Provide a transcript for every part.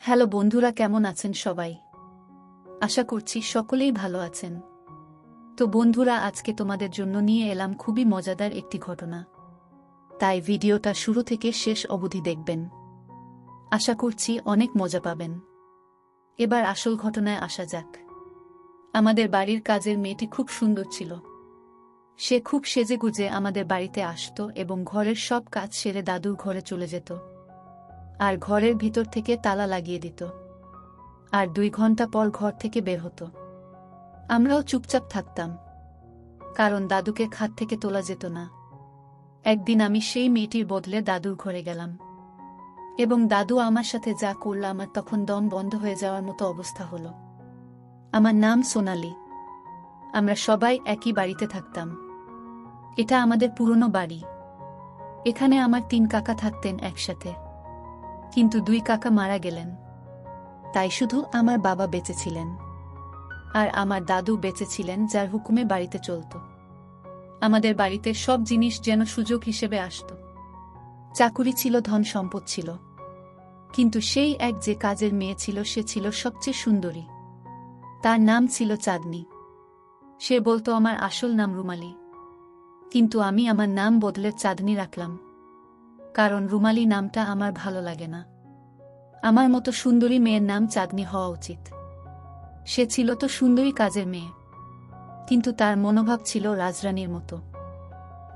Hello বন্ধুরা, কেমন আছেন সবাই? আশা করছি সকলেই ভালো আছেন। তো বন্ধুরা, আজকে তোমাদের জন্য নিয়ে এলাম খুবই মজাদার একটি ঘটনা। তাই ভিডিওটা শুরু থেকে শেষ অবধি দেখবেন। আশা করছি অনেক মজা পাবেন। এবার আসল ঘটনায় আসা যাক। আমাদের বাড়ির কাজের মেয়েটি খুব সুন্দর ছিল। সে খুব সেজেগুজে আমাদের বাড়িতে আসতো এবং ঘরের সব কাজ সেরে দাদুর ঘরে চলে যেত। আর ঘরের ভিতর থেকে তালা লাগিয়ে দিত। আর 2 ঘন্টা পর ঘর থেকে বের হতো। আমরাও চুপচাপ থাকতাম, কারণ দাদুকে খাট থেকে তোলা যেত না। একদিন আমি সেই মেয়েটির বদলে দাদুর ঘরে গেলাম, এবং দাদু আমার সাথে যা করল, আমার তখন দম বন্ধ হয়ে যাওয়ার মতো অবস্থা হলো। আমার নাম সোনালি। আমরা সবাই একই বাড়িতে থাকতাম। এটা আমাদের পুরনো বাড়ি। এখানে আমার 3 কাকা থাকতেন একসাথে, কিন্তু 2 কাকা মারা গেলেন। তাই শুধু আমার বাবা বেঁচে ছিলেন। আর আমার দাদু বেঁচে ছিলেন, যার হুকুমে বাড়িতে চলত। আমাদের বাড়িতে সব জিনিস যেন সুযোগ হিসেবে আসত। চাকুরি ছিল, ধন সম্পদ ছিল, কিন্তু সেই এক যে কাজের মেয়ে ছিল, সে ছিল সবচেয়ে সুন্দরী। তার নাম ছিল চাঁদনি। সে বলতো আমার আসল নাম রুমালি, কিন্তু আমি আমার নাম বদলে চাঁদনি রাখলাম, কারণ রুমালি নামটা আমার ভালো লাগে না। আমার মতো সুন্দরী মেয়ের নাম চাঁদনি হওয়া উচিত। সে ছিল তো সুন্দরী কাজের মেয়ে, কিন্তু তার মনোভাব ছিল রাজরানীর মতো।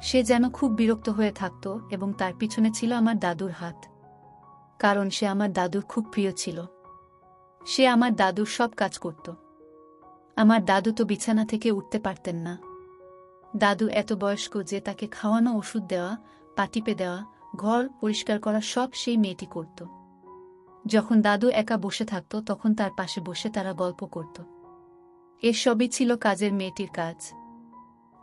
সে যেন খুব বিরক্ত হয়ে থাকত, এবং তার পিছনে ছিল আমার দাদুর হাত, কারণ সে আমার দাদুর খুব প্রিয় ছিল। সে আমার দাদুর সব কাজ করত। আমার দাদু তো বিছানা থেকে উঠতে পারতেন না। দাদু এত বয়স্ক যে তাকে খাওয়ানো, ওষুধ দেওয়া, পা টিপে দেওয়া, ঘর পরিষ্কার করা সব সেই মেয়েটি করত। যখন দাদু একা বসে থাকত, তখন তার পাশে বসে তারা গল্প করত। এসবই ছিল কাজের মেয়েটির কাজ।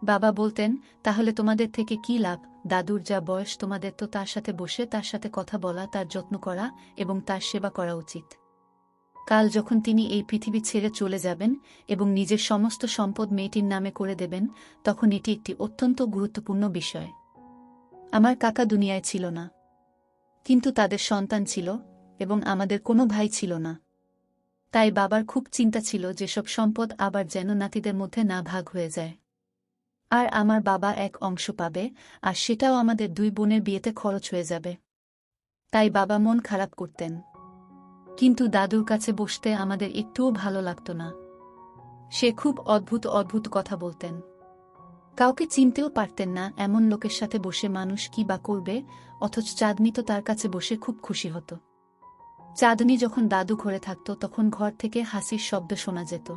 বাবা বলতেন, তাহলে তোমাদের থেকে কি লাভ? দাদুর যা বয়স, তোমাদের তো তার সাথে বসে তার সাথে কথা বলা, তার যত্ন করা এবং তার সেবা করা উচিত। কাল যখন তিনি এই পৃথিবী ছেড়ে চলে যাবেন এবং নিজের সমস্ত সম্পদ মেয়েটির নামে করে দেবেন, তখন এটি একটি অত্যন্ত গুরুত্বপূর্ণ বিষয়। আমার কাকা দুনিয়ায় ছিল না, কিন্তু তাদের সন্তান ছিল, এবং আমাদের কোনো ভাই ছিল না। তাই বাবার খুব চিন্তা ছিল যেসব সম্পদ আবার যেন নাতিদের মধ্যে না ভাগ হয়ে যায়। আর আমার বাবা এক অংশ পাবে, আর সেটাও আমাদের 2 বোনের বিয়েতে খরচ হয়ে যাবে। তাই বাবা মন খারাপ করতেন। কিন্তু দাদুর কাছে বসতে আমাদের একটুও ভালো লাগত না। সে খুব অদ্ভুত অদ্ভুত কথা বলতেন। কাউকে চিনতেও পারতেন না এমন লোকের সাথে বসে মানুষ কি বা করবে, অথচ চাঁদনি তো তার কাছে বসে খুব খুশি হতো। চাঁদনি যখন দাদু ঘরে থাকত, তখন ঘর থেকে হাসির শব্দ শোনা যেত।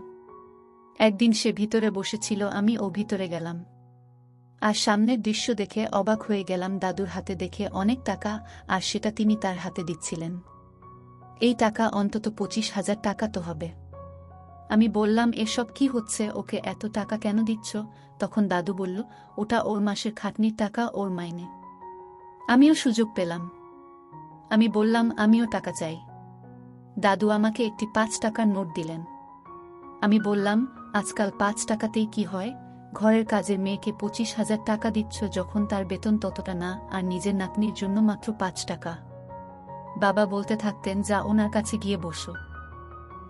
একদিন সে ভিতরে বসেছিল, আমি ও ভিতরে গেলাম। আর সামনের দৃশ্য দেখে অবাক হয়ে গেলাম। দাদুর হাতে দেখে অনেক টাকা, আর সেটা তিনি তার হাতে দিচ্ছিলেন। এই টাকা অন্তত 25,000 টাকা তো হবে। আমি বললাম, এসব কি হচ্ছে? ওকে এত টাকা কেন দিচ্ছ? তখন দাদু বলল, ওটা ওর মাসের খাটনির টাকা, ওর মাইনে। আমিও সুযোগ পেলাম। আমি বললাম, আমিও টাকা চাই। দাদু আমাকে একটি 5 টাকার নোট দিলেন। আমি বললাম, আজকাল 5 টাকাতেই কি হয়? ঘরের কাজের মেয়েকে 25,000 টাকা দিচ্ছ, যখন তার বেতন ততটা না, আর নিজের নাতনির জন্য মাত্র 5 টাকা। বাবা বলতে থাকতেন, যা ওনার কাছে গিয়ে বসো,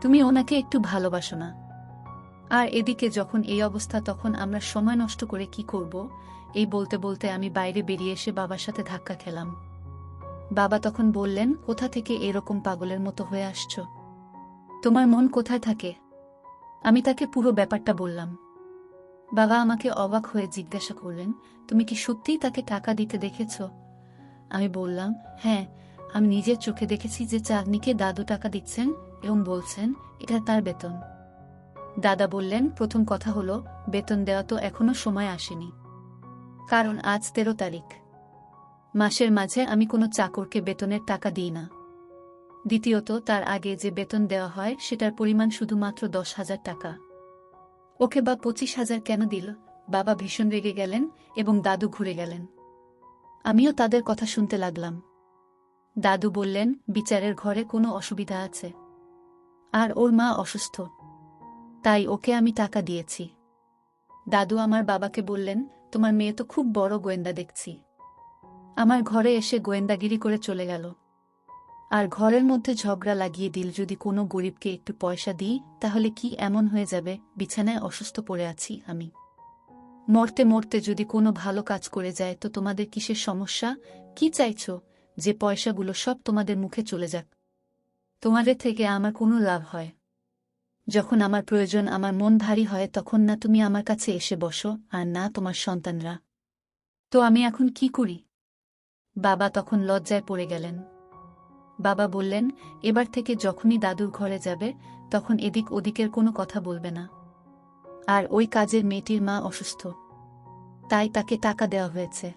তুমি ওনাকে একটু ভালোবাসো না? আর এদিকে যখন এই অবস্থা, তখন আমরা সময় নষ্ট করে কি করব? এই বলতে বলতে আমি বাইরে বেরিয়ে এসে বাবার সাথে ধাক্কা খেলাম। বাবা তখন বললেন, কোথা থেকে এরকম পাগলের মতো হয়ে আসছো? তোমার মন কোথায় থাকে? আমি তাকে পুরো ব্যাপারটা বললাম। বাবা আমাকে অবাক হয়ে জিজ্ঞাসা করলেন, তুমি কি সত্যিই তাকে টাকা দিতে দেখেছ? আমি বললাম, হ্যাঁ, আমি নিজের চোখে দেখেছি যে চাঁদনিকে দাদু টাকা দিচ্ছেন এবং বলছেন এটা তার বেতন। দাদা বললেন, প্রথম কথা হলো, বেতন দেওয়া তো এখনো সময় আসেনি, কারণ আজ 13 তারিখ। মাসের মাঝে আমি কোনো চাকরকে বেতনের টাকা দিই না। দ্বিতীয়ত, তার আগে যে বেতন দেওয়া হয় সেটার পরিমাণ শুধুমাত্র 10,000 টাকা। ওকে বা 25,000 কেন দিল? বাবা ভীষণ রেগে গেলেন এবং দাদু ঘুরে গেলেন। আমিও তাদের কথা শুনতে লাগলাম। দাদু বললেন, বিচারের ঘরে কোনো অসুবিধা আছে, আর ওর মা অসুস্থ, তাই ওকে আমি টাকা দিয়েছি। দাদু আমার বাবাকে বললেন, তোমার মেয়ে তো খুব বড় গোয়েন্দা দেখছি। আমার ঘরে এসে গোয়েন্দাগিরি করে চলে গেল। আর ঘরের মধ্যে ঝগড়া লাগিয়ে দিল, যদি কোনো গরিবকে একটু পয়সা দিই তাহলে কি এমন হয়ে যাবে, বিছানায় অসুস্থ পড়ে আছি আমি, মরতে মরতে যদি কোনো ভালো কাজ করে যায় তো তোমাদের কিসের সমস্যা? কি চাইছো? যে পয়সাগুলো সব তোমাদের মুখে চলে যাক, তোমাদের থেকে আমার কোনো লাভ হয়? যখন আমার প্রয়োজন, আমার মন ভারী হয়, তখন না তুমি আমার কাছে এসে বসো আর না তোমার সন্তানরা। তো আমি এখন কি করি? বাবা তখন লজ্জায় পড়ে গেলেন। বাবা বললেন, এবার থেকে যখনই দাদুর ঘরে যাবে তখন এদিক ওদিকের কোনো কথা বলবে না। আর ওই কাজের মেয়েটির মা অসুস্থ, তাই তাকে টাকা দেওয়া হয়েছে।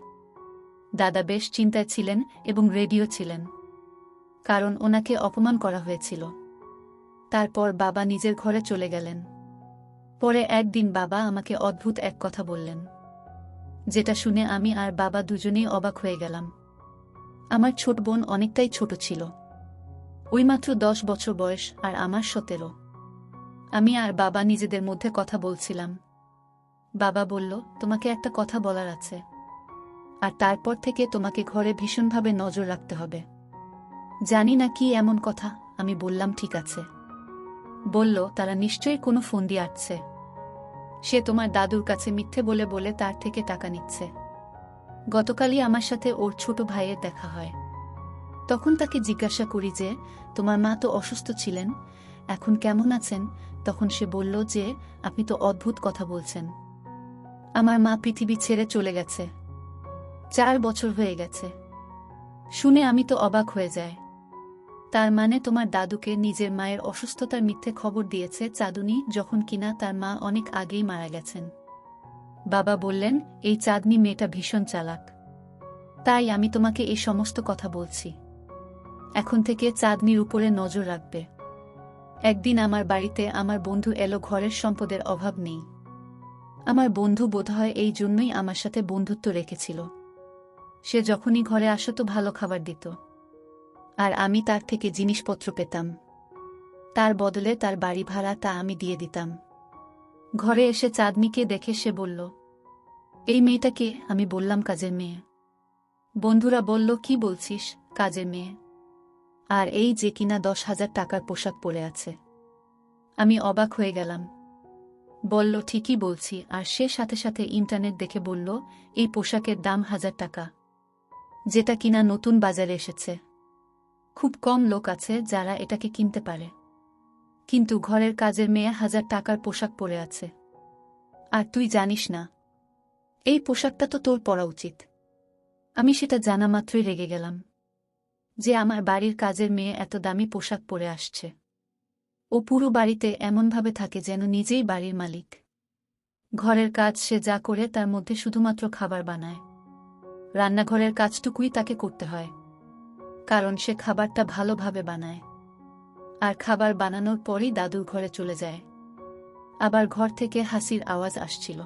দাদা বেশ চিন্তায় ছিলেন এবং রেডিও ছিলেন, কারণ ওনাকে অপমান করা হয়েছিল। তারপর বাবা নিজের ঘরে চলে গেলেন। পরে একদিন বাবা আমাকে অদ্ভুত এক কথা বললেন, যেটা শুনে আমি আর বাবা দুজনেই অবাক হয়ে গেলাম। আমার ছোট বোন অনেকটাই ছোট ছিল, ওই মাত্র 10 বছর বয়স, আর আমার 17। আমি আর বাবা নিজেদের মধ্যে কথা বলছিলাম। বাবা বলল, তোমাকে একটা কথা বলার আছে, আর তারপর থেকে তোমাকে ঘরে ভীষণভাবে নজর রাখতে হবে। জানি না কি এমন কথা। আমি বললাম ঠিক আছে। বলল, তারা নিশ্চয়ই কোনো ফোন দিয়ে আসছে, সে তোমার দাদুর কাছে মিথ্যে বলে বলে তার থেকে টাকা নিচ্ছে। গতকালই আমার সাথে ওর ছোট ভাইয়ের দেখা হয়, তখন তাকে জিজ্ঞাসা করি যে তোমার মা তো অসুস্থ ছিলেন, এখন কেমন আছেন? তখন সে বলল যে আপনি তো অদ্ভুত কথা বলছেন, আমার মা পৃথিবী ছেড়ে চলে গেছে, 4 বছর হয়ে গেছে। শুনে আমি তো অবাক হয়ে যাই। তার মানে তোমার দাদুকে নিজের মায়ের অসুস্থতার মিথ্যে খবর দিয়েছে চাঁদনী, যখন কিনা তার মা অনেক আগেই মারা গেছেন। বাবা বললেন, এই চাঁদনী মেয়েটা ভীষণ চালাক, তাই আমি তোমাকে এই সমস্ত কথা বলছি। এখন থেকে চাঁদনীর উপরে নজর রাখবে। একদিন আমার বাড়িতে আমার বন্ধু এলো, ঘরের সম্পদের অভাব নেই। আমার বন্ধু বোধহয় এই জন্যই আমার সাথে বন্ধুত্ব রেখেছিল। সে যখনই ঘরে আসতো ভালো খাবার দিত, আর আমি তার থেকে জিনিসপত্র পেতাম। তার বদলে তার বাড়ি ভাড়া তা আমি দিয়ে দিতাম। ঘরে এসে চাঁদনীকে দেখে সে বলল, এই মেয়েটাকে? আমি বললাম, কাজের মেয়ে। বন্ধুরা বলল, কি বলছিস, কাজের মেয়ে? আর এই যে কিনা 10,000 টাকার পোশাক পরে আছে। আমি অবাক হয়ে গেলাম। বলল, ঠিকই বলছি। আর সে সাথে সাথে ইন্টারনেট দেখে বলল, এই পোশাকের দাম 1000 টাকা, যেটা কিনা নতুন বাজারে এসেছে। খুব কম লোক আছে যারা এটাকে কিনতে পারে, কিন্তু ঘরের কাজের মেয়ে 1000 টাকার পোশাক পরে আছে। আর তুই জানিস না, এই পোশাকটা তো তোর পরা উচিত। আমি সেটা জানা মাত্রই রেগে গেলাম যে আমার বাড়ির কাজের মেয়ে এত দামি পোশাক পরে আসছে। ও পুরো বাড়িতে এমনভাবে থাকে যেন নিজেই বাড়ির মালিক। ঘরের কাজ সে যা করে তার মধ্যে শুধুমাত্র খাবার বানায়। রান্নাঘরের কাজটুকুই তাকে করতে হয়, কারণ সে খাবারটা ভালোভাবে বানায়। আর খাবার বানানোর পরই দাদুর ঘরে চলে যায়। আবার ঘর থেকে হাসির আওয়াজ আসছিল।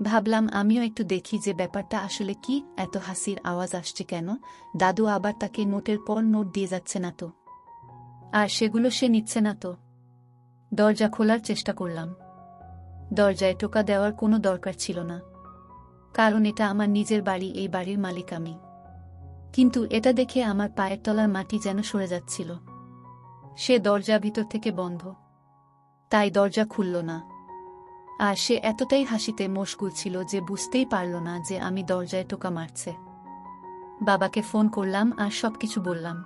ভাবলাম আমিও একটু দেখি যে ব্যাপারটা আসলে কি, এত হাসির আওয়াজ আসছে কেন? দাদু আবার তাকে নোটের পর নোট দিয়ে যাচ্ছে না তো? আর সেগুলো সে নিচ্ছে না তো? দরজা খোলার চেষ্টা করলাম। দরজায় টোকা দেওয়ার কোনো দরকার ছিল না, কারণ এটা আমার নিজের বাড়ি, এই বাড়ির মালিক আমি। কিন্তু এটা দেখে আমার পায়ের তলার মাটি যেন সরে যাচ্ছিল। সে দরজা ভিতর থেকে বন্ধ, তাই দরজা খুলল না। আর সে এতটাই হাসিতে মশগুল ছিল যে বুঝতেই পারল না যে আমি দরজায় টোকা মারছে। বাবাকে ফোন করলাম আর সবকিছু বললাম।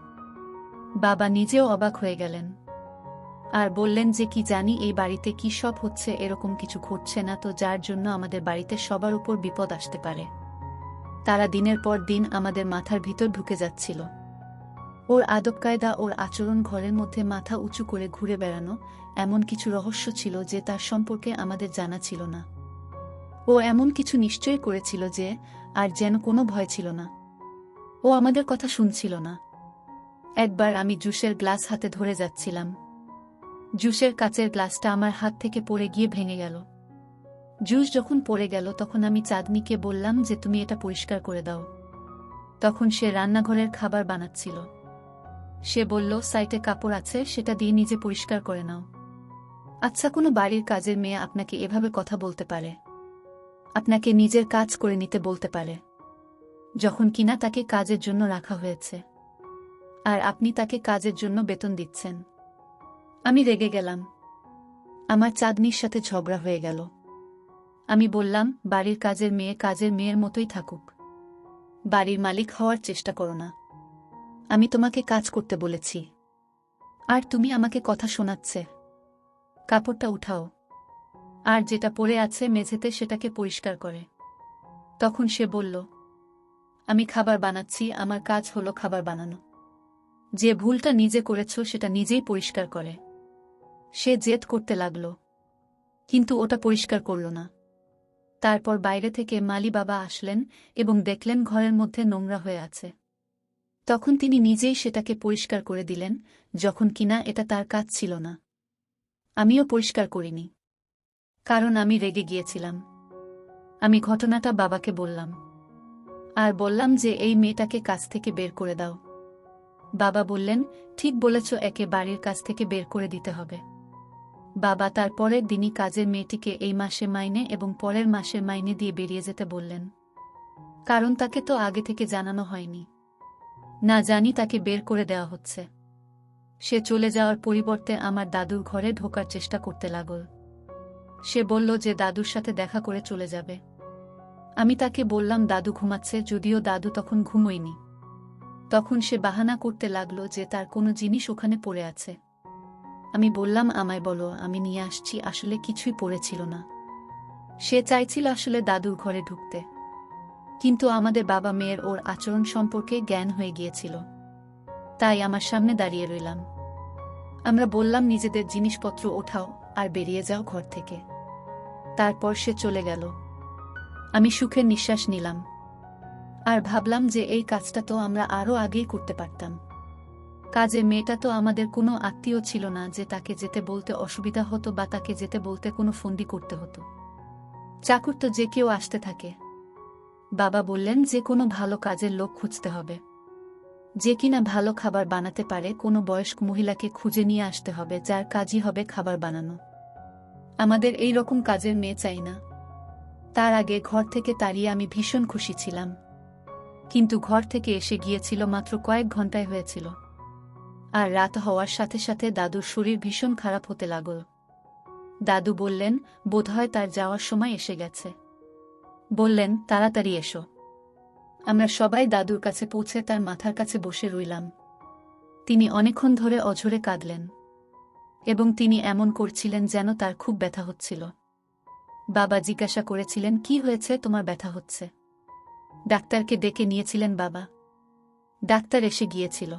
বাবা নিজেও অবাক হয়ে গেলেন আর বললেন যে কি জানি এই বাড়িতে কি সব হচ্ছে, এরকম কিছু ঘটছে না তো যার জন্য আমাদের বাড়িতে সবার উপর বিপদ আসতে পারে। তারা দিনের পর দিন আমাদের মাথার ভিতর ঢুকে যাচ্ছিল। ওর আদব কায়দা, ওর আচরণ, ঘরের মধ্যে মাথা উঁচু করে ঘুরে বেড়ানো, এমন কিছু রহস্য ছিল যে তার সম্পর্কে আমাদের জানা ছিল না। ও এমন কিছু নিশ্চয় করেছিল যে আর যেন কোনো ভয় ছিল না। ও আমাদের কথা শুনছিল না। একবার আমি জুসের গ্লাস হাতে ধরে যাচ্ছিলাম, জুসের কাচের গ্লাসটা আমার হাত থেকে পড়ে গিয়ে ভেঙে গেল। জুস যখন পড়ে গেল তখন আমি চাঁদনীকে বললাম যে তুমি এটা পরিষ্কার করে দাও। তখন সে রান্নাঘরের খাবার বানাচ্ছিল। সে বলল, সাইটে কাপড় আছে, সেটা দিয়ে নিজে পরিষ্কার করে নাও। আচ্ছা, কোনো বাড়ির কাজের মেয়ে আপনাকে এভাবে কথা বলতে পারে? আপনাকে নিজের কাজ করে নিতে বলতে পারে, যখন কিনা তাকে কাজের জন্য রাখা হয়েছে? আর আপনি তাকে কাজের জন্য বেতন দিচ্ছেন। আমি রেগে গেলাম। আমার চাঁদনির সাথে ঝগড়া হয়ে গেল। আমি বললাম, বাড়ির কাজের মেয়ের মতোই থাকুক। বাড়ির মালিক হওয়ার চেষ্টা করো না। আমি তোমাকে কাজ করতে বলেছি, আর তুমি আমাকে কথা শোনাচ্ছে। কাপড়টা উঠাও, আর যেটা পড়ে আছে মেঝেতে সেটাকে পরিষ্কার করে। তখন সে বলল, আমি খাবার বানাচ্ছি, আমার কাজ হলো খাবার বানানো। যে ভুলটা নিজে করেছ সেটা নিজেই পরিষ্কার করে। সে জেদ করতে লাগল, কিন্তু ওটা পরিষ্কার করল না। তারপর বাইরে থেকে মালি বাবা আসলেন এবং দেখলেন ঘরের মধ্যে নোংরা হয়ে আছে। তখন তিনি নিজেই সেটাকে পরিষ্কার করে দিলেন, যখন কিনা এটা তার কাজ ছিল না। আমিও পরিষ্কার করিনি, কারণ আমি রেগে গিয়েছিলাম। আমি ঘটনাটা বাবাকে বললাম, আর বললাম যে এই মেয়েটাকে কাজ থেকে বের করে দাও। বাবা বললেন, ঠিক বলেছ, একে বাড়ির কাজ থেকে বের করে দিতে হবে। বাবা তার পরের দিনই কাজের মেয়েটিকে এই মাসে মাইনে এবং পরের মাসের মাইনে দিয়ে বেরিয়ে যেতে বললেন, কারণ তাকে তো আগে থেকে জানানো হয়নি। না জানি তাকে বের করে দেওয়া হচ্ছে। সে চলে যাওয়ার পরিবর্তে আমার দাদুর ঘরে ঢোকার চেষ্টা করতে লাগল। সে বলল যে দাদুর সাথে দেখা করে চলে যাবে। আমি তাকে বললাম দাদু ঘুমাচ্ছে, যদিও দাদু তখন ঘুমোয়নি। তখন সে বাহানা করতে লাগল যে তার কোনো জিনিস ওখানে পড়ে আছে। আমি বললাম, আমায় বলো, আমি নিয়ে আসছি। আসলে কিছুই পড়েছিল না। সে চাইছিল আসলে দাদুর ঘরে ঢুকতে, কিন্তু আমাদের বাবা মেয়ের ওর আচরণ সম্পর্কে জ্ঞান হয়ে গিয়েছিল। তাই আমার সামনে দাঁড়িয়ে রইলাম। আমরা বললাম, নিজেদের জিনিসপত্র ওঠাও আর বেরিয়ে যাও ঘর থেকে। তারপর সে চলে গেল। আমি সুখের নিঃশ্বাস নিলাম আর ভাবলাম যে এই কাজটা তো আমরা আরও আগেই করতে পারতাম। কাজে মেয়েটা তো আমাদের কোনো আত্মীয় ছিল না যে তাকে যেতে বলতে অসুবিধা হতো বা তাকে যেতে বলতে কোনো ফন্দি করতে হতো। চাকর তো যে কেউ আসতে থাকে। বাবা বললেন যে কোনো ভালো কাজের লোক খুঁজতে হবে, যে কিনা ভালো খাবার বানাতে পারে। কোনো বয়স্ক মহিলাকে খুঁজে নিয়ে আসতে হবে, যার কাজই হবে খাবার বানানো। আমাদের এই রকম কাজের মেয়ে চাই না। তার আগে ঘর থেকে তাড়িয়ে আমি ভীষণ খুশি ছিলাম, কিন্তু ঘর থেকে এসে গিয়েছিল মাত্র কয়েক ঘন্টায় হয়েছিল। আর রাত হওয়ার সাথে সাথে দাদুর শরীর ভীষণ খারাপ হতে লাগল। দাদু বললেন, বোধহয় তার যাওয়ার সময় এসে গেছে। বললেন, তাড়াতাড়ি এসো। আমরা সবাই দাদুর কাছে পৌঁছে তার মাথার কাছে বসে রইলাম। তিনি অনেকক্ষণ ধরে অঝরে কাঁদলেন এবং তিনি এমন করছিলেন যেন তার খুব ব্যথা হচ্ছিল। বাবা জিজ্ঞাসা করেছিলেন, কি হয়েছে, তোমার ব্যথা হচ্ছে? ডাক্তারকে ডেকে নিয়েছিলেন বাবা। ডাক্তার এসে গিয়েছিল,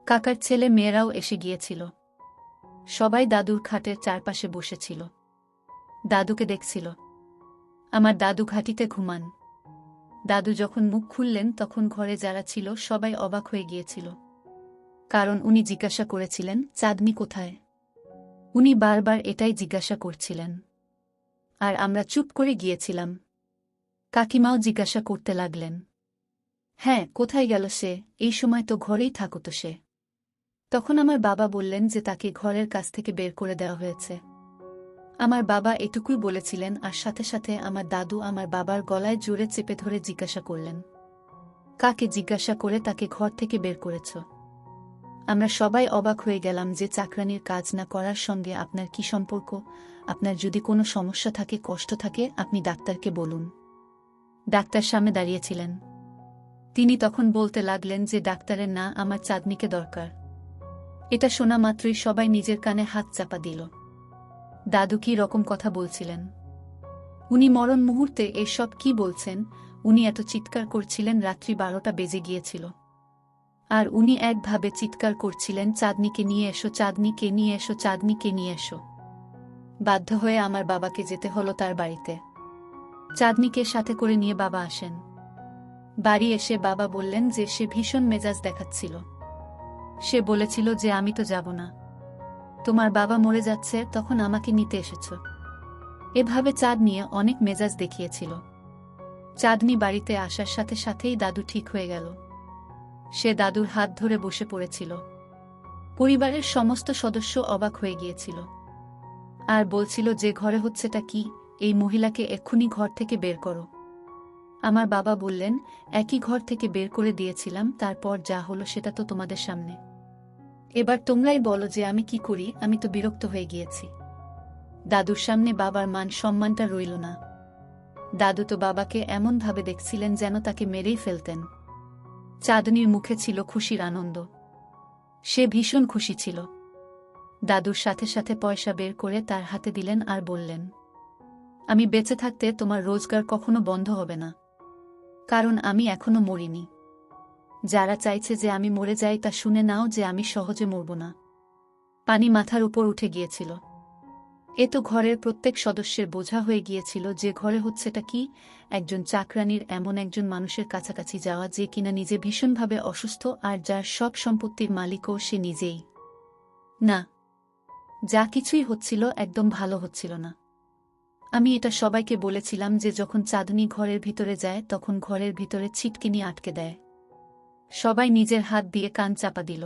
কাকার ছেলে মেয়েরাও এসে গিয়েছিল। সবাই দাদুর খাটের চারপাশে বসেছিল, দাদুকে দেখছিল। আমার দাদু ঘাটিতে ঘুমান। দাদু যখন মুখ খুললেন তখন ঘরে যারা ছিল সবাই অবাক হয়ে গিয়েছিল, কারণ উনি জিজ্ঞাসা করেছিলেন, চাঁদনি কোথায়? উনি বারবার এটাই জিজ্ঞাসা করছিলেন, আর আমরা চুপ করে গিয়েছিলাম। কাকিমাও জিজ্ঞাসা করতে লাগলেন, হ্যাঁ, কোথায় গেল সে? এই সময় তো ঘরেই থাকত সে। তখন আমার বাবা বললেন যে তাকে ঘরের কাছ থেকে বের করে দেওয়া হয়েছে। আমার বাবা এটুকুই বলেছিলেন, আর সাথে সাথে আমার দাদু আমার বাবার গলায় জোরে চেপে ধরে জিজ্ঞাসা করলেন, কাকে জিজ্ঞাসা করে তাকে ঘর থেকে বের করেছ? আমরা সবাই অবাক হয়ে গেলাম যে চাকরানির কাজ না করার সঙ্গে আপনার কি সম্পর্ক? আপনার যদি কোনো সমস্যা থাকে, কষ্ট থাকে, আপনি ডাক্তারকে বলুন। ডাক্তার সামনে দাঁড়িয়েছিলেন। তিনি তখন বলতে লাগলেন যে ডাক্তারের না, আমার চাঁদনিকে দরকার। এটা শোনা মাত্রই সবাই নিজের কানে হাত চাপা দিল। দাদু কি রকম কথা বলছিলেন? উনি মরণ মুহূর্তে এসব কি বলছেন? উনি এত চিৎকার করছিলেন, রাত্রি 12টা বেজে গিয়েছিল। আর উনি একভাবে চিৎকার করছিলেন, চাঁদনিকে নিয়ে এসো, চাঁদনিকে নিয়ে এসো, চাঁদনিকে নিয়ে এসো। বাধ্য হয়ে আমার বাবাকে যেতে হলো তার বাড়িতে। চাঁদনিকে সাথে করে নিয়ে বাবা আসেন। বাড়ি এসে বাবা বললেন যে সে ভীষণ মেজাজ দেখাচ্ছিল। সে বলেছিল যে আমি তো যাব না, তোমার বাবা মরে যাচ্ছে, তখন আমাকে নিতে এসেছ। এভাবে চাঁদ নিয়ে অনেক মেজাজ দেখিয়েছিল। চাঁদনি বাড়িতে আসার সাথে সাথেই দাদু ঠিক হয়ে গেল। সে দাদুর হাত ধরে বসে পড়েছিল। পরিবারের সমস্ত সদস্য অবাক হয়ে গিয়েছিল আর বলছিল যে ঘরে হচ্ছেটা কি, এই মহিলাকে এক্ষুনি ঘর থেকে বের করো। আমার বাবা বললেন, একই ঘর থেকে বের করে দিয়েছিলাম, তারপর যা হলো সেটা তো তোমাদের সামনে। এবার তোমরাই বলো যে আমি কি করি, আমি তো বিরক্ত হয়ে গিয়েছি। দাদুর সামনে বাবার মান সম্মানটা রইল না। দাদু তো বাবাকে এমনভাবে দেখছিলেন যেন তাকে মেরেই ফেলতেন। চাঁদনির মুখে ছিল খুশির আনন্দ। সে ভীষণ খুশি ছিল। দাদুর সাথে সাথে পয়সা বের করে তার হাতে দিলেন আর বললেন, আমি বেঁচে থাকতে তোমার রোজগার কখনো বন্ধ হবে না, কারণ আমি এখনো মরিনি। যারা চাইছে যে আমি মরে যাই তা শুনে নাও যে আমি সহজে মরব না। পানি মাথার উপর উঠে গিয়েছিল। এ তো ঘরের প্রত্যেক সদস্যের বোঝা হয়ে গিয়েছিল যে ঘরে হচ্ছেটা কি, একজন চাকরানির এমন একজন মানুষের কাছাকাছি যাওয়া যে কিনা নিজে ভীষণভাবে অসুস্থ আর যার সব সম্পত্তির মালিকও সে নিজেই। না, যা কিছুই হচ্ছিল একদম ভালো হচ্ছিল না। আমি এটা সবাইকে বলেছিলাম যে যখন চাঁদনি ঘরের ভিতরে যায় তখন ঘরের ভিতরে ছিটকিনি আটকে দেয়। সবাই নিজের হাত দিয়ে কান চাপা দিল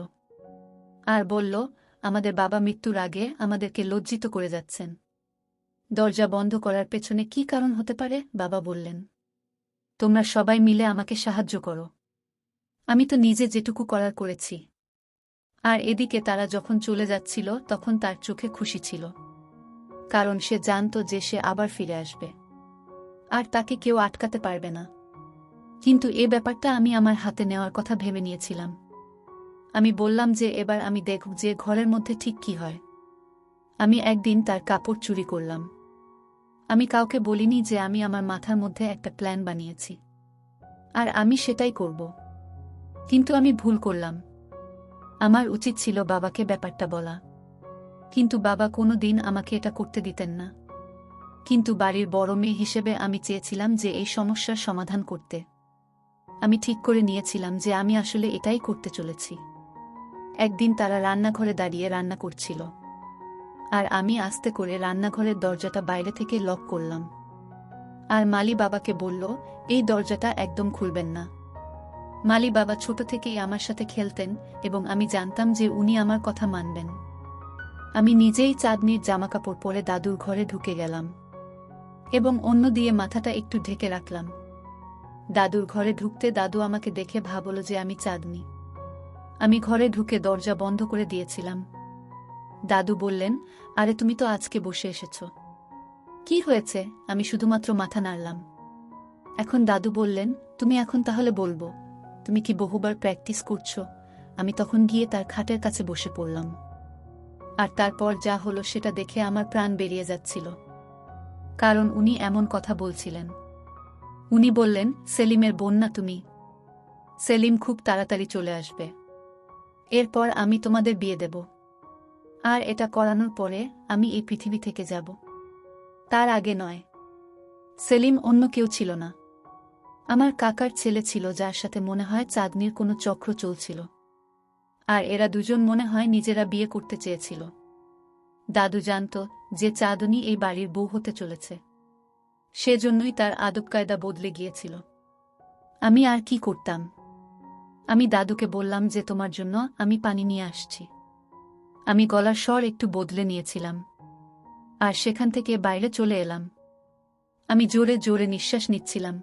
আর বলল, আমাদের বাবা মৃত্যুর আগে আমাদেরকে লজ্জিত করে যাচ্ছেন। দরজা বন্ধ করার পেছনে কি কারণ হতে পারে? বাবা বললেন, তোমরা সবাই মিলে আমাকে সাহায্য করো। আমি তো নিজে যেটুকু করার করেছি। আর এদিকে তারা যখন চলে যাচ্ছিল তখন তার চোখে খুশি ছিল, কারণ সে জানত যে সে আবার ফিরে আসবে আর তাকে কেউ আটকাতে পারবে না। কিন্তু এ ব্যাপারটা আমি আমার হাতে নেওয়ার কথা ভেবে নিয়েছিলাম। আমি বললাম যে এবার আমি দেখব যে ঘরের মধ্যে ঠিক কি হয়। আমি একদিন তার কাপড় চুরি করলাম। আমি কাউকে বলিনি যে আমি আমার মাথার মধ্যে একটা প্ল্যান বানিয়েছি আর আমি সেটাই করব। কিন্তু আমি ভুল করলাম। আমার উচিত ছিল বাবাকে ব্যাপারটা বলা, কিন্তু বাবা কোনো দিন আমাকে এটা করতে দিতেন না। কিন্তু বাড়ির বড় মেয়ে হিসেবে আমি চেয়েছিলাম যে এই সমস্যার সমাধান করতে। আমি ঠিক করে নিয়েছিলাম যে আমি আসলে এটাই করতে চলেছি। একদিন তারা রান্নাঘরে দাঁড়িয়ে রান্না করছিল আর আমি আস্তে করে রান্নাঘরের দরজাটা বাইরে থেকে লক করলাম। আর মালি বাবাকে বলল, এই দরজাটা একদম খুলবেন না। মালি বাবা ছোট থেকেই আমার সাথে খেলতেন এবং আমি জানতাম যে উনি আমার কথা মানবেন। আমি নিজেই চাঁদনির জামাকাপড় পরে দাদুর ঘরে ঢুকে গেলাম এবং অন্য দিয়ে মাথাটা একটু ঢেকে রাখলাম। দাদুর ঘরে ঢুকতে দাদু আমাকে দেখে ভাবল যে আমি চাঁদনি। আমি ঘরে ঢুকে দরজা বন্ধ করে দিয়েছিলাম। দাদু বললেন, আরে তুমি তো আজকে বসে এসেছ, কি হয়েছে? আমি শুধুমাত্র মাথা নাড়লাম। এখন দাদু বললেন, তুমি এখন তাহলে বলবো, তুমি কি বহুবার প্র্যাকটিস করছো? আমি তখন গিয়ে তার খাটের কাছে বসে পড়লাম। আর তারপর যা হলো সেটা দেখে আমার প্রাণ বেরিয়ে যাচ্ছিল, কারণ উনি এমন কথা বলছিলেন। উনি বললেন, সেলিমের বোন না তুমি? সেলিম খুব তাড়াতাড়ি চলে আসবে। এরপর আমি তোমাদের বিয়ে দেব। আর এটা করানোর পরে আমি এই পৃথিবী থেকে যাব। তার আগে নয়। সেলিম অন্য কেউ ছিল না। আমার কাকার ছেলে ছিল, যার সাথে মনে হয় চাঁদনির কোনো চক্র চলছিল। আর এরা দুজন মনে হয় নিজেরা বিয়ে করতে চেয়েছিল। দাদু জানত যে চাঁদনি এই বাড়ির বউ হতে চলেছে, সেজন্যই তার আদব কায়দা বদলে গিয়েছিল। আমি আর কি করতাম? আমি দাদুকে বললাম যে তোমার জন্য আমি পানি নিয়ে আসছি। আমি গলার স্বর একটু বদলে নিয়েছিলাম আর সেখান থেকে বাইরে চলে এলাম। আমি জোরে জোরে নিঃশ্বাস নিচ্ছিলাম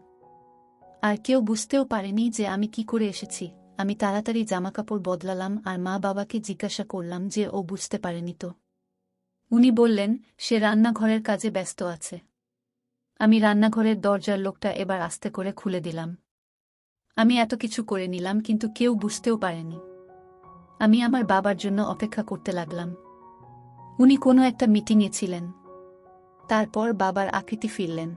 আর কেউ বুঝতেও পারেনি যে আমি কি করে এসেছি। আমি তাড়াতাড়ি জামাকাপড় বদলালাম আর মা বাবাকে জিজ্ঞাসা করলাম যে ও বুঝতে পারেনি তো। উনি বললেন, সে রান্নাঘরের কাজে ব্যস্ত আছে। আমি রান্নাঘরের দরজার লোকটা এবার আস্তে করে খুলে দিলাম। আমি এত কিছু করে নিলাম কিন্তু কেউ বুঝতেও পারেনি। আমি আমার বাবার জন্য অপেক্ষা করতে লাগলাম। উনি কোনো একটা মিটিংয়ে ছিলেন। তারপর বাবার আকৃতি ফিরলেন।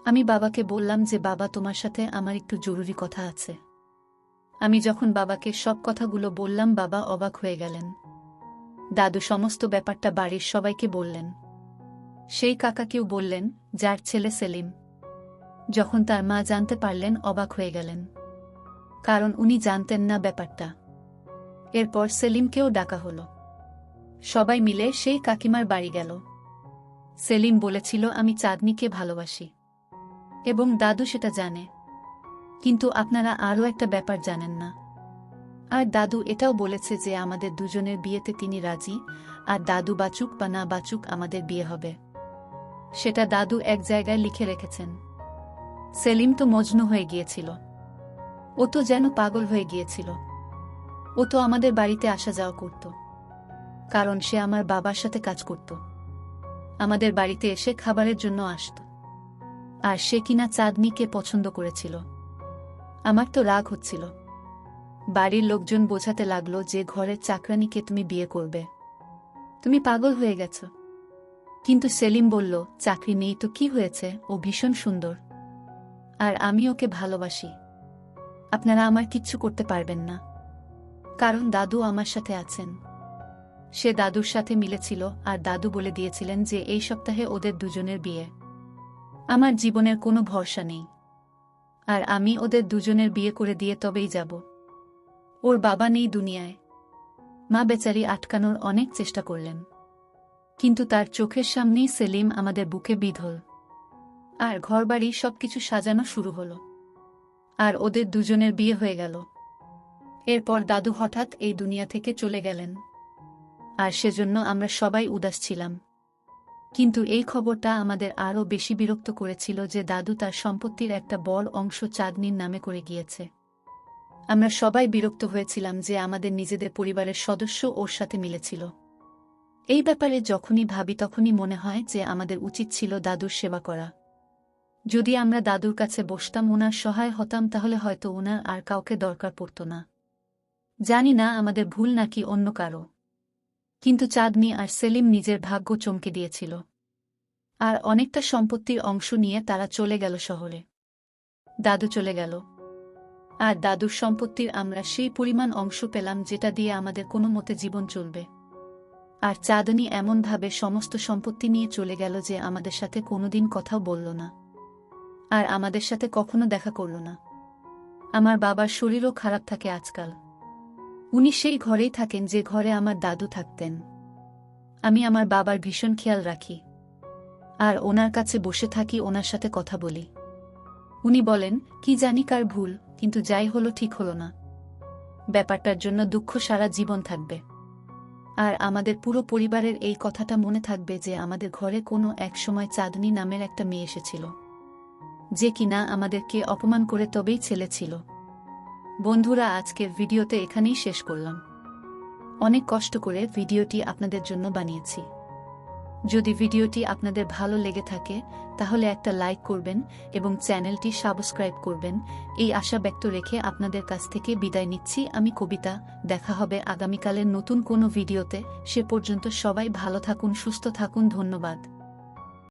আমি বাবাকে বললাম যে বাবা, তোমার সাথে আমার একটু জরুরি কথা আছে। আমি যখন বাবাকে সব কথাগুলো বললাম বাবা অবাক হয়ে গেলেন। দাদু সমস্ত ব্যাপারটা বাড়ির সবাইকে বললেন। সেই কাকাকেও বললেন, যার ছেলে সেলিম। যখন তার মা জানতে পারলেন অবাক হয়ে গেলেন, কারণ উনি জানতেন না ব্যাপারটা। এরপর সেলিমকেও ডাকা হলো। সবাই মিলে সেই কাকিমার বাড়ি গেল। সেলিম বলেছিল আমি চাঁদনিকে ভালোবাসি এবং দাদু সেটা জানে, কিন্তু আপনারা আরও একটা ব্যাপার জানেন না। আর দাদু এটাও বলেছে যে আমাদের দুজনের বিয়েতে তিনি রাজি, আর দাদু বাঁচুক বা না বাঁচুক আমাদের বিয়ে হবে। সেটা দাদু এক জায়গায় লিখে রেখেছেন। সেলিম তো মজনু হয়ে গিয়েছিল। ও তো যেন পাগল হয়ে গিয়েছিল। ও তো আমাদের বাড়িতে আসা যাওয়া করত, কারণ সে আমার বাবার সাথে কাজ করত। আমাদের বাড়িতে এসে খাবারের জন্য আসত। আর সে কিনা চাঁদনিকে পছন্দ করেছিল। আমার তো রাগ হচ্ছিল। বাড়ির লোকজন বোঝাতে লাগলো যে ঘরের চাকরানিকে তুমি বিয়ে করবে, তুমি পাগল হয়ে গেছ। কিন্তু সেলিম বলল, চাকরি নেই তো কি হয়েছে, ও ভীষণ সুন্দর, আর আমি ওকে ভালোবাসি। আপনারা আমার কিচ্ছু করতে পারবেন না, কারণ দাদু আমার সাথে আছেন। সে দাদুর সাথে মিলেছিল, আর দাদু বলে দিয়েছিলেন যে এই সপ্তাহে ওদের দুজনের বিয়ে। আমার জীবনের কোনো ভরসা নেই, আর আমি ওদের দুজনের বিয়ে করে দিয়ে তবেই যাব। ওর বাবা নেই দুনিয়ায়। মা বেচারি আটকানোর অনেক চেষ্টা করলেন, কিন্তু তার চোখের সামনেই সেলিম আমাদের বুকে বিধল। আর ঘরবাড়ি সবকিছু সাজানো শুরু হলো, আর ওদের দুজনের বিয়ে হয়ে গেল। এরপর দাদু হঠাৎ এই দুনিয়া থেকে চলে গেলেন, আর সেজন্য আমরা সবাই উদাস ছিলাম। কিন্তু এই খবরটা আমাদের আরও বেশি বিরক্ত করেছিল যে দাদু তার সম্পত্তির একটা বড় অংশ চাঁদনির নামে করে গিয়েছে। আমরা সবাই বিরক্ত হয়েছিলাম যে আমাদের নিজেদের পরিবারের সদস্য ওর সাথে মিলেছিল। এই ব্যাপারে যখনই ভাবি তখনই মনে হয় যে আমাদের উচিত ছিল দাদুর সেবা করা। যদি আমরা দাদুর কাছে বসতাম, ওনার সহায় হতাম, তাহলে হয়তো ওনার আর কাউকে দরকার পড়ত না। জানি না আমাদের ভুল নাকি অন্য কারো, কিন্তু চাঁদনি আর সেলিম নিজের ভাগ্য চমকে দিয়েছিল। আর অনেকটা সম্পত্তির অংশ নিয়ে তারা চলে গেল শহরে। দাদু চলে গেল, আর দাদুর সম্পত্তির আমরা সেই পরিমাণ অংশ পেলাম যেটা দিয়ে আমাদের কোনো মতে জীবন চলবে। আর চাঁদনি এমনভাবে সমস্ত সম্পত্তি নিয়ে চলে গেল যে আমাদের সাথে কোনোদিন কথাও বলল না, আর আমাদের সাথে কখনো দেখা করল না। আমার বাবার শরীরও খারাপ থাকে আজকাল। উনি সেই ঘরেই থাকেন যে ঘরে আমার দাদু থাকতেন। আমি আমার বাবার ভীষণ খেয়াল রাখি, আর ওনার কাছে বসে থাকি, ওনার সাথে কথা বলি। উনি বলেন, কি জানি কার ভুল, কিন্তু যাই হলো ঠিক হলো না। ব্যাপারটার জন্য দুঃখ সারা জীবন থাকবে। আর আমাদের পুরো পরিবারের এই কথাটা মনে থাকবে যে আমাদের ঘরে কোনো এক সময় চাঁদনি নামের একটা মেয়ে এসেছিল, যে কিনা আমাদেরকে অপমান করে তবেই ছেলে ছিল। বন্ধুরা, আজকের ভিডিওতে এখানেই শেষ করলাম। অনেক কষ্ট করে ভিডিওটি আপনাদের জন্য বানিয়েছি। যদি ভিডিওটি আপনাদের ভালো লেগে থাকে তাহলে একটা লাইক করবেন এবং চ্যানেলটি সাবস্ক্রাইব করবেন, এই আশা ব্যক্ত রেখে আপনাদের কাছ থেকে বিদায় নিচ্ছি আমি কবিতা। দেখা হবে আগামীকালের নতুন কোনো ভিডিওতে। সে পর্যন্ত সবাই ভালো থাকুন, সুস্থ থাকুন। ধন্যবাদ।